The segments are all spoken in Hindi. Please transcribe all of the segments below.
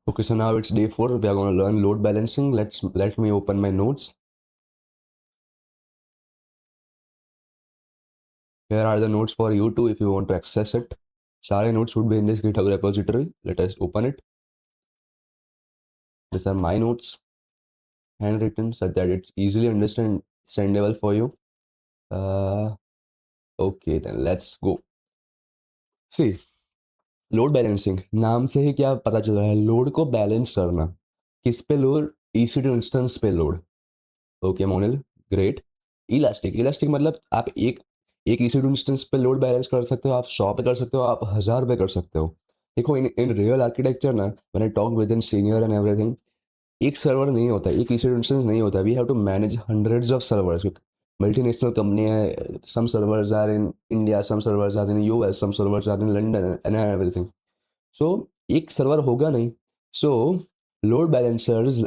Okay, so now it's day 4. We are going to learn load balancing. Let me open my notes. Here are the notes for you too if you want to access it. सारे notes would be in this GitHub repository. Let us open it. These are my notes, handwritten, so that it's easily understandable for you. Okay, then let's go. See, load balancing नाम से ही क्या पता चल रहा है, लोड को बैलेंस करना. किस पे लोड? EC2 इंस्टेंस पे load. Okay Monil, great. Elastic, elastic मतलब आप एक EC2 इंस्टेंस पे लोड बैलेंस कर सकते हो, आप 100 पे कर सकते हो, आप 1000 पे कर सकते हो. देखो इन रियल आर्किटेक्चर ना, when I talk with in senior and everything, एक सर्वर नहीं होता, एक EC2 इंस्टेंस नहीं होता. We have to manage hundreds of servers. Multinational company है, some servers are in India, some servers are in US, some servers are in London and everything. So एक सर्वर होगा नहीं. सो load balancers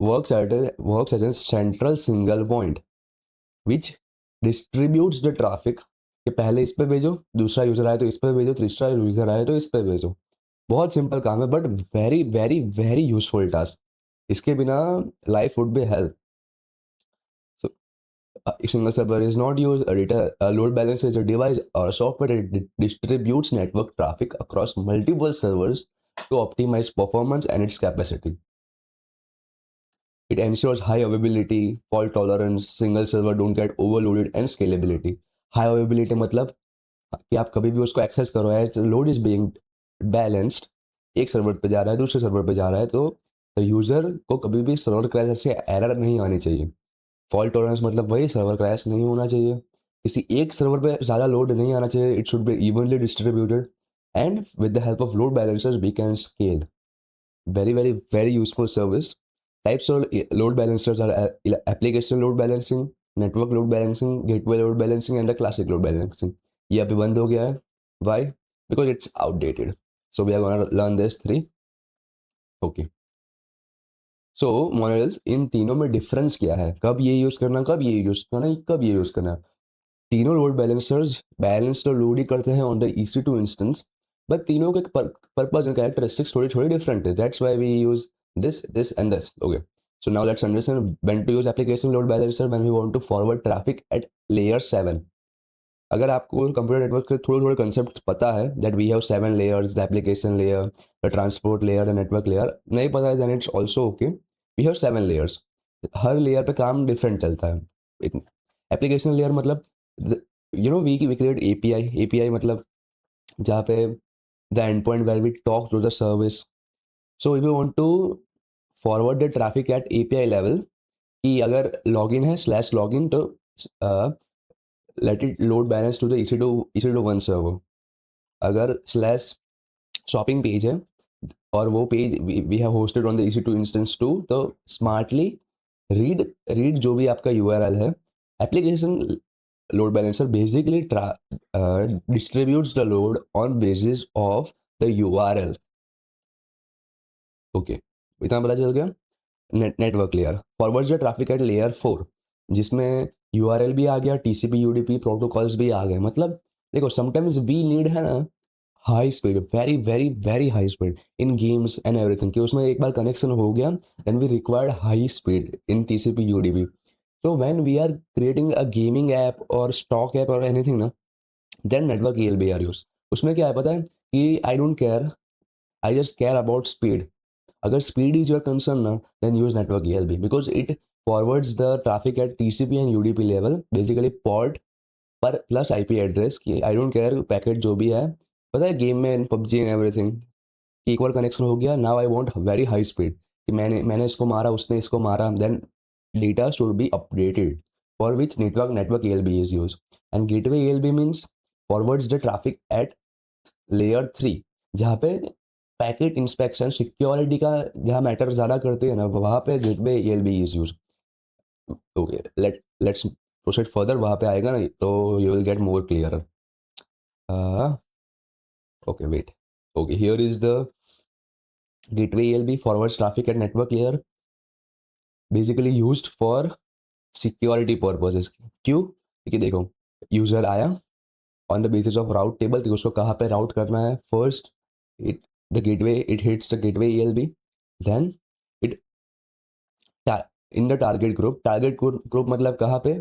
works as a central single point which distributes the traffic. कि पहले इस पे भेजो, दूसरा यूजर आए तो इस पे भेजो, तीसरा यूजर आए तो इस पे भेजो. बहुत सिंपल काम है but very very very useful task. इसके बिना life would be hello. So a single server is not used. A load balancer is a device or software that distributes network traffic across multiple servers to optimize performance and its capacity. It ensures high availability, fault tolerance, single server don't get overloaded and scalability. High availability मतलब कि आप कभी भी उसको एक्सेस करो, as load is being balanced, एक सर्वर पे जा रहा है दूसरे सर्वर पे जा रहा है, तो यूजर को कभी भी सर्वर क्रैश से एरर नहीं आनी चाहिए. फॉल्ट टॉलरेंस मतलब वही, सर्वर क्रैश नहीं होना चाहिए, किसी एक सर्वर पे ज़्यादा लोड नहीं आना चाहिए. It should be evenly distributed and with the help of load balancers we can scale. Very, very, very useful service. Types of load balancers are application load balancing, network load balancing, gateway load balancing, and the classic load balancing. ये अभी बंद हो गया है. Why? Because it's outdated. So we are going to learn this three. Okay. So Monal, इन तीनों में डिफरेंस क्या है? कब ये यूज करना, कब ये यूज करना, कब ये यूज करना? तीनों लोड बैलेंसर्स बैलेंस तो लोड ही करते हैं on the EC2 instance, but तीनों के पर्पज एंड कैरेक्टरिस्टिक्स थोड़ी थोड़ी डिफरेंट है. That's why we use this and this. Okay, so now let's understand when to use application load balancer when we want to forward traffic at layer 7. अगर आपको कंप्यूटर नेटवर्क के थोड़े थोड़े कंसेप्ट पता है, that we have 7 layers, the application layer, the transport layer, the network layer, नहीं पता है then it's also okay. We have 7 layers. हर लेयर पे काम डिफरेंट चलता है. एप्लीकेशन लेयर मतलब वी क्रिएट एपीआई मतलब जहाँ पे the end point where we talk to the service. So if you want to forward the traffic at API level, कि अगर लॉगिन है स्लैश लॉगिन, तो let it load balance to the EC2 one server. अगर स्लैश शॉपिंग पेज है और वो page we have hosted on the EC2 instance two, तो स्मार्टली रीड जो भी आपका URL है, application load balancer basically distributes the load on basis of the URL. Okay, इतना पता चल गया. Network layer forward the traffic at layer 4, जिसमें URL भी आ गया, TCP UDP प्रोटोकॉल्स भी आ गए. मतलब देखो, समटाइम्स वी नीड है ना high speed, very very very high speed in games and everything, कि उसमें एक बार कनेक्शन हो गया then we required high speed in TCP UDP. So when we are creating a gaming app or stock app or anything ना, then network ELB are used. उसमें क्या है पता है कि I don't care, I just care about speed. अगर speed is your concern ना, then use network ELB because it forwards the traffic at TCP and UDP level, basically port पर plus IP address, कि I don't care पैकेट जो भी है. पता है गेम में PUBG and everything, कि एक बार कनेक्शन हो गया, now I want very high speed, कि मैंने इसको मारा, उसने इसको मारा, then data should be updated, for which network ELB is used. And gateway ELB means forwards the traffic at layer 3, जहाँ पे पैकेट इंस्पेक्शन सिक्योरिटी का जहाँ मैटर ज़्यादा करते हैं ना, वहाँ पे gateway ELB is use. Okay, let's proceed further. वहाँ पे आएगा ना तो you will get more clear. Okay wait. Okay, here is the gateway ELB forwards traffic at network layer, basically used for security purposes. क्यों? क्योंकि देखो, यूजर आया on the basis of route table कि उसको कहाँ पे राउट करना है. First it the gateway, it hits the gateway ELB, then it in the target group मतलब कहाँ पे,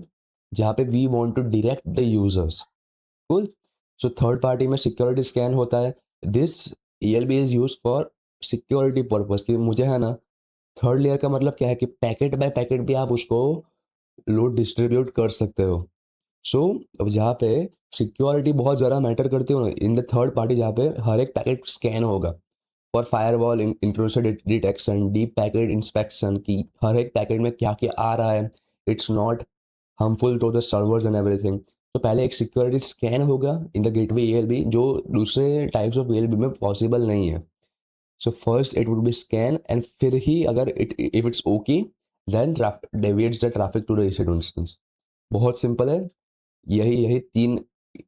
जहाँ पे we want to direct the users. Cool. So third party में सिक्योरिटी स्कैन होता है। This ELB is use for security purpose कि मुझे है ना, थर्ड लेयर का मतलब क्या है कि पैकेट बाय पैकेट भी आप उसको लोड डिस्ट्रीब्यूट कर सकते हो। सो अब जहाँ पे सिक्योरिटी बहुत ज़्यादा मैटर करती हो ना, इन द थर्ड पार्टी जहाँ पे हर एक पैकेट स्कैन होगा for firewall intrusion detection, deep packet inspection की हर एक पैकेट में क्या क्या आ रहा है, it's not harmful to the servers and everything. तो पहले एक सिक्योरिटी स्कैन होगा इन द गेटवे ELB, जो दूसरे टाइप्स ऑफ ELB में पॉसिबल नहीं है। So first it would be scan and फिर ही अगर it if it's okay then deviates the traffic to the EC2 instance. बहुत सिंपल है। यही यही तीन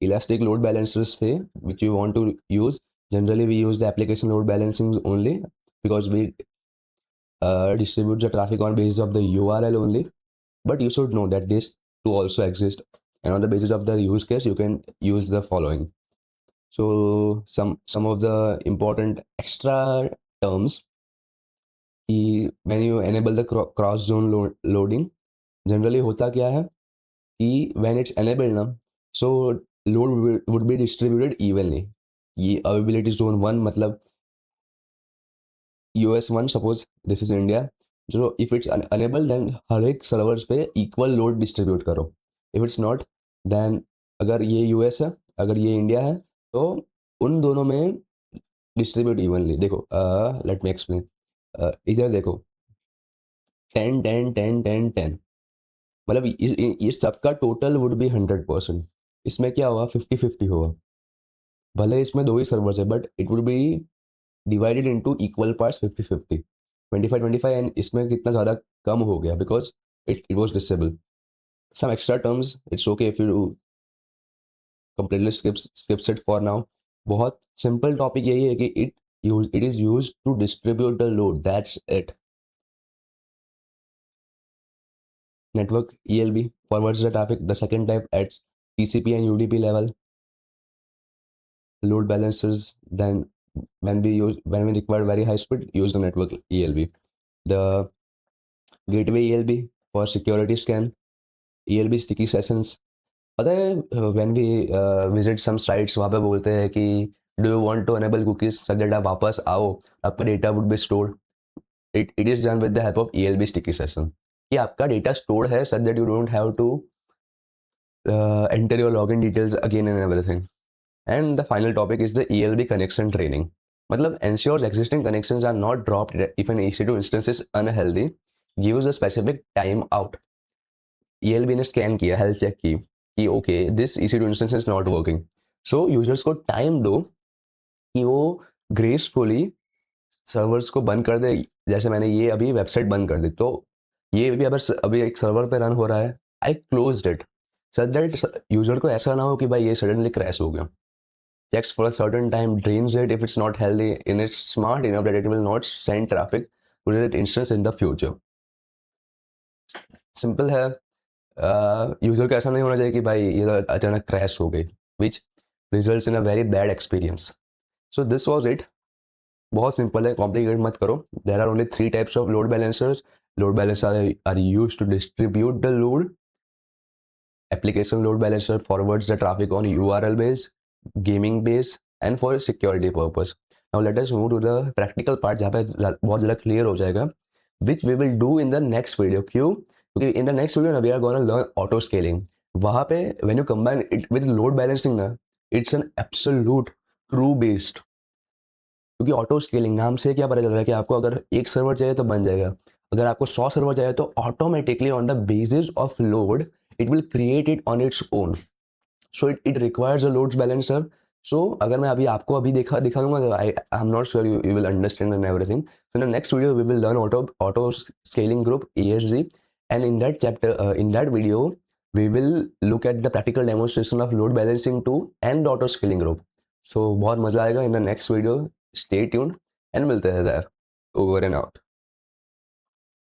इलास्टिक लोड बैलेंसर्स थे which you want to use. Generally we use the application load balancing only because we distribute the traffic on basis of the URL only. But you should know that this to also exist, and on the basis of the use case you can use the following. So some of the important extra terms कि when you enable the cross zone loading, generally होता क्या है कि when it's enabled ना, so load would be distributed evenly। ये अवेबिलिटी जोन 1 मतलब US1, suppose this is India. जो इफ इट्स अनेबल देन हर एक सर्वर्स पे इक्वल लोड डिस्ट्रीब्यूट करो। इफ इट्स नॉट देन, अगर ये US है अगर ये इंडिया है तो उन दोनों में डिस्ट्रीब्यूट इवनली। देखो लेट मी एक्सप्लेन। इधर देखो 10 10 10 10 10, मतलब ये सबका टोटल वुड बी 100%। इसमें क्या हुआ 50-50 हुआ। भले इसमें दो ही सर्वर्स है but it would be divided into equal parts 50-50, 25-25। And इसमें कितना ज़्यादा कम हो गया because it was disable. Some extra terms it's okay if you completely skips it for now. बहुत सिंपल टॉपिक यही है कि it is use to distribute the load, that's it. Network ELB forwards the traffic. The second type at TCP and UDP level, load balancers. Then when we require very high speed, use the network ELB. The gateway ELB for security scan, ELB sticky sessions। पता है when we visit some sites वहाँ पे बोलते हैं कि do you want to enable cookies such that आप वापस आओ, आपका data would be stored. It is done with the help of ELB sticky session कि आपका डेटा स्टोर्ड है such that you don't have to enter your login details again and everything। And the final topic is the ELB connection training। मतलब ensures existing connections are not dropped if an EC2 instance is unhealthy, gives a specific time out। ELB ने स्कैन किया, हेल्थ चेक की कि okay this EC2 instance is not working. So users को टाइम दो कि वो ग्रेसफुली सर्वर्स को बंद कर दे। जैसे मैंने ये अभी वेबसाइट बंद कर दी तो ये भी अगर अभी एक सर्वर पे रन हो रहा है, I closed it so that user को ऐसा ना हो कि भाई ये सडनली क्रैश हो गया। Checks for a certain time, drains it if it's not healthy, and it's smart enough that it will not send traffic to that instance in the future। Simple है। यूजर को ऐसा नहीं होना चाहिए कि भाई ये तो अचानक क्रैश हो गई, which results in a very bad experience. So this was it. बहुत सिंपल है, कॉम्प्लिकेट मत करो। There are only 3 types of load balancers. Load balancer are use to distribute the load. Application load balancer forwards the traffic on URL base, gaming base, and for security purpose। Now let us move to the practical part जहाँ पे बहुत ज़्यादा clear हो जाएगा, which we will do in the next video। क्यों? क्योंकि in the next video ना we are gonna learn auto scaling। वहाँ पे when you combine it with load balancing ना, it's an absolute true based। क्योंकि ऑटो स्केलिंग नाम से क्या पता चल रहा है कि आपको अगर एक सर्वर चाहिए तो बन जाएगा, अगर आपको 100 सर्वर चाहिए तो automatically on the basis of load it will create it on its own. So it requires a loads balancer. So अगर मैं अभी आपको अभी दिखा दूंगा तो I am not sure you will understand and everything. So in the next video we will learn auto scaling group ESG, and in that chapter in that video we will look at the practical demonstration of load balancing too and the auto scaling group। so बहुत मजा आएगा इन the next video. Stay tuned and मिलते हैं there। Over and out.